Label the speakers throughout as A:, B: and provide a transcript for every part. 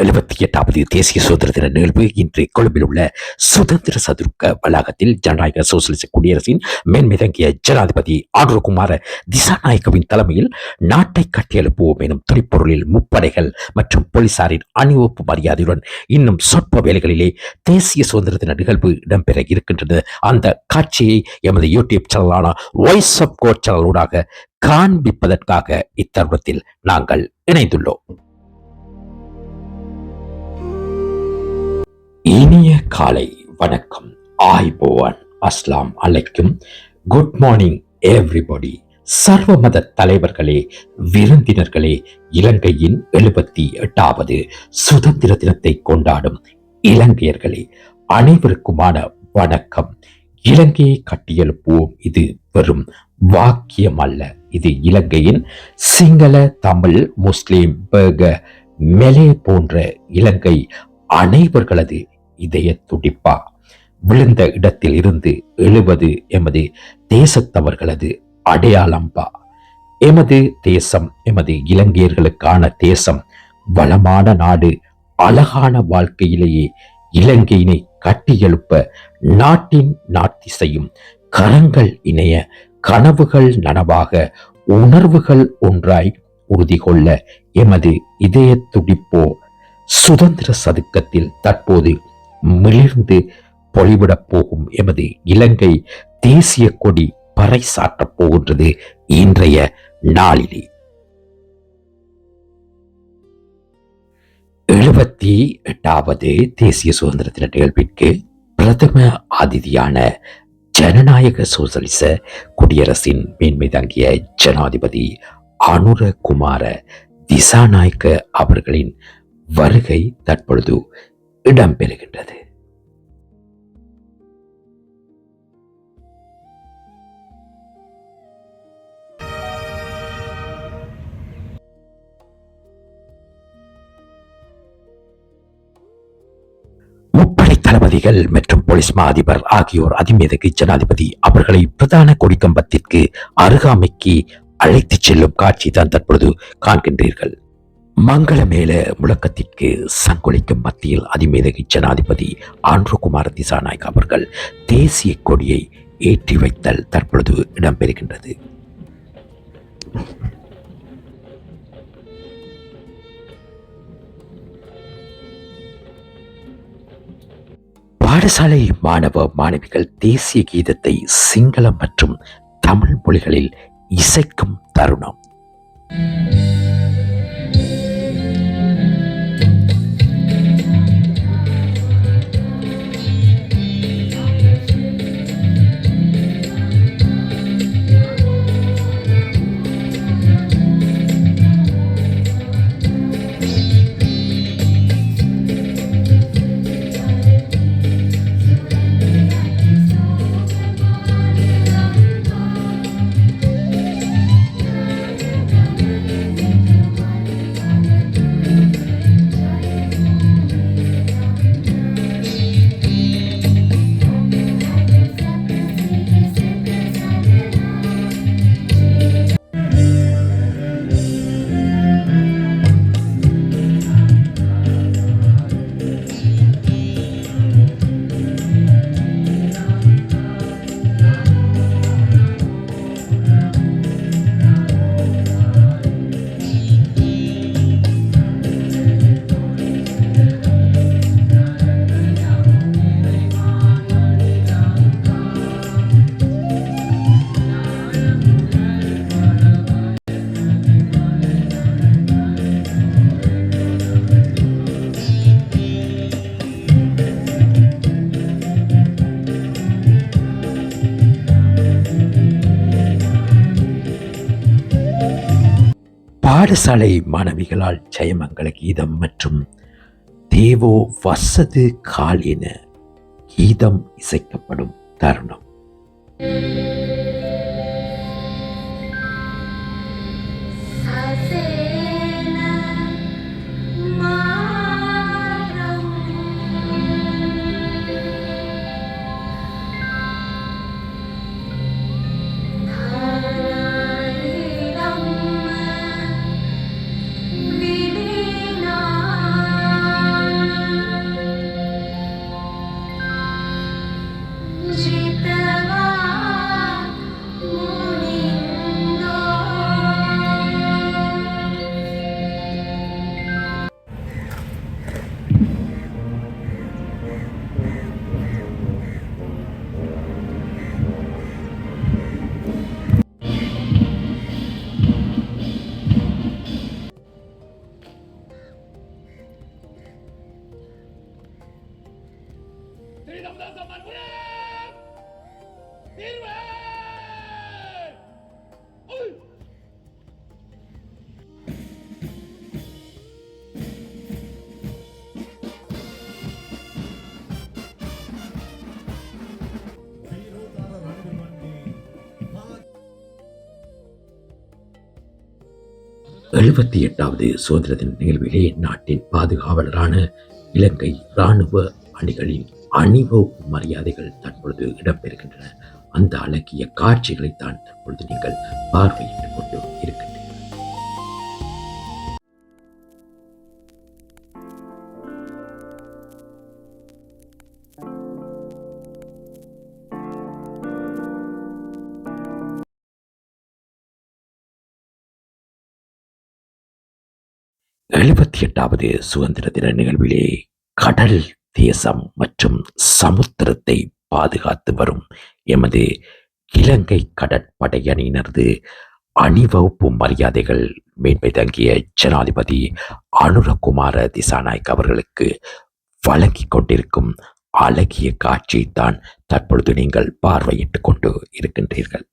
A: 78வது தேசிய சுதந்திர தின நிகழ்வு இன்று கொழும்பில் உள்ள சுதந்திர சதுர்க்க வளாகத்தில் ஜனநாயக சோசியலிச குடியரசின் மேன்மிதங்கிய ஜனாதிபதி ஆண்டுகுமார திசாநாயக்கவின் தலைமையில் நாட்டை கட்டியெழுப்புவோம் எனும் துணிப்பொருளில் முப்படைகள் மற்றும் போலீசாரின் அணிவகுப்பு மரியாதையுடன் இன்னும் சொற்ப வேளைகளிலே தேசிய சுதந்திர தின நிகழ்வு இடம்பெற இருக்கின்றது. அந்த காட்சியை எமது யூடியூப் சேனலான வாய்ஸ் ஆஃப் கோட் சேனலூடாக காண்பிப்பதற்காக இத்தருணத்தில் நாங்கள் இணைந்துள்ளோம். இனிய காலை வணக்கம், ஆய்போவான், அஸ்லாம் அலைக்கும், குட் மார்னிங் எவ்ரிபடி. சர்வ மத தலைவர்களே, விருந்தினர்களே, இலங்கையின் 78வது சுதந்திர தினத்தை கொண்டாடும் இலங்கையர்களே, அனைவருக்குமான வணக்கம். இலங்கையை கட்டியெழுப்புவோம் இது வெறும் வாக்கியம் அல்ல. இது இலங்கையின் சிங்கள, தமிழ், முஸ்லிம், பேக, மெலே போன்ற இலங்கை அனைவர்களது இதய துடிப்பா. விழுந்த இடத்தில் இருந்து எழுவது எமது தேசத்தவர்களது அடையாளம்பா. எமது தேசம், எமது இலங்கையர்களுக்கான தேசம், வளமான நாடு, அழகான வாழ்க்கையிலேயே இலங்கையினை கட்டியெழுப்ப நாட்டின் நாட்டிசையும் கரங்கள் இணைய, கனவுகள் நனவாக, உணர்வுகள் ஒன்றாய் உறுதி கொள்ள எமது இதய துடிப்போ சுதந்திர சதுக்கத்தில் தற்போது மிளிர்ந்து பொலிவிடப் போகும் எமது இலங்கை தேசிய கொடி பறைசாற்றப் போகின்றது இன்றைய நாளிலே. 78வது தேசிய சுதந்திர தின நிகழ்விற்கு பிரதம அதிதியான ஜனநாயக சோசலிச குடியரசின் மேன்மை தங்கிய ஜனாதிபதி அனுரகுமார திசாநாயக்க அவர்களின் வருகை தற்பொழுது இடம்பெறுகின்றது. முப்படை தளபதிகள் மற்றும் போலீஸ் மா அதிபர் ஆகியோர் அதிமேதகு ஜனாதிபதி அவர்களை பிரதான கொடிக்கம்பத்திற்கு அருகாமைக்கு அழைத்துச் செல்லும் காட்சி தான் தற்பொழுது காண்கின்றீர்கள். மங்களமேள முழக்கத்திற்கு சங்கொலிக்கும் மத்தியில் அதிமேதகி ஜனாதிபதி ஆண்டுகுமார திசாநாயக்க அவர்கள் தேசிய கொடியை ஏற்றி வைத்தல் தற்பொழுது இடம்பெறுகின்றது. பாடசாலை மாணவ மாணவிகள் தேசிய கீதத்தை சிங்களம் மற்றும் தமிழ் மொழிகளில் இசைக்கும் தருணம். பாடசாலை மாணவிகளால் ஜெயமங்கல கீதம் மற்றும் தேவோ வசது கால் என கீதம் இசைக்கப்படும் தருணம். 78வது சுதந்திர தின நிகழ்விலே நாட்டின் பாதுகாவலரான இலங்கை இராணுவ அணிகளின் அணிவகுப்பு மரியாதைகள் தற்பொழுது இடம்பெறுகின்றன. அந்த அழகிய காட்சிகளை தான் தற்பொழுது நீங்கள் பார்வையிட்டுக் கொண்டு இருக்கின்றீர்கள். 78வது சுதந்திர தின நிகழ்விலே கடல் தேசம் மற்றும் சமுத்திரத்தை பாதுகாத்து வரும் எமது இலங்கை கடற்படையணியினரது அணிவகுப்பு மரியாதைகள் மேன்மை தங்கிய ஜனாதிபதி அனுரகுமார திசாநாயக் அவர்களுக்கு வழங்கிக் கொண்டிருக்கும் அழகிய காட்சியை தான் தற்பொழுது நீங்கள் பார்வையிட்டுக் கொண்டு இருக்கின்றீர்கள்.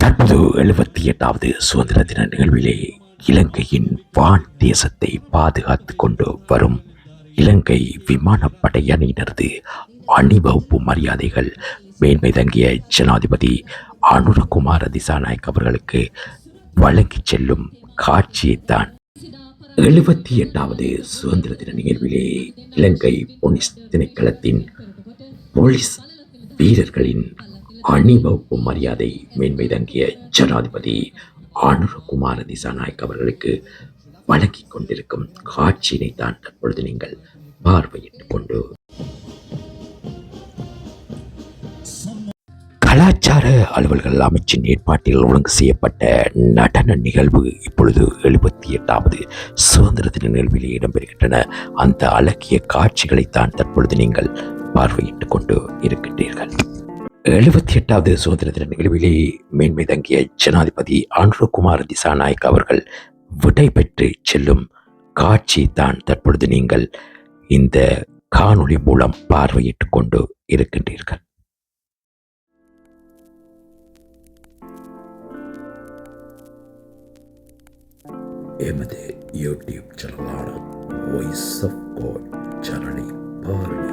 A: தற்போது 78வது சுதந்திர தின நிகழ்விலே இலங்கையின் வான் தேசத்தை பாதுகாத்துக் கொண்டு வரும் இலங்கை விமானப்படை அணியினரது அணிவகுப்பு மரியாதைகள் மேன்மை தங்கிய ஜனாதிபதி அனுரகுமார திசாநாயக் அவர்களுக்கு வழங்கிச் செல்லும் காட்சியைத்தான் 78வது சுதந்திர தின நிகழ்விலே இலங்கை போலீஸ் திணைக்களத்தின் போலீஸ் வீரர்களின் அணிவகுப்பு மரியாதை மேன்மை தங்கிய ஜனாதிபதி அனுரகுமார திசாநாயக் அவர்களுக்கு வழங்கிக் கொண்டிருக்கும் காட்சியினை தான் தற்பொழுது நீங்கள் பார்வையிட்டுக் கொண்டு கலாச்சார அலுவல்கள் அமைச்சின் ஏற்பாட்டில் ஒழுங்கு செய்யப்பட்ட நடன நிகழ்வு இப்பொழுது 78வது சுதந்திர தின நிகழ்விலே இடம்பெறுகின்றன. அந்த அழகிய காட்சிகளைத்தான் தற்பொழுது நீங்கள் பார்வையிட்டுக் கொண்டு இருக்கின்றீர்கள். 78வது சுதந்திர தின நிகழ்விலே மேன்மை தங்கிய ஜனாதிபதி அனுரகுமார திசாநாயக் அவர்கள் விடை பெற்று செல்லும் காட்சியை தான் தற்பொழுது நீங்கள் இந்த காணொளி மூலம் பார்வையிட்டுக் கொண்டு இருக்கின்றீர்கள். எமது யூடியூப் சேனலான வாய்ஸ் ஆஃப் காட் சேனலை பாருங்கள்.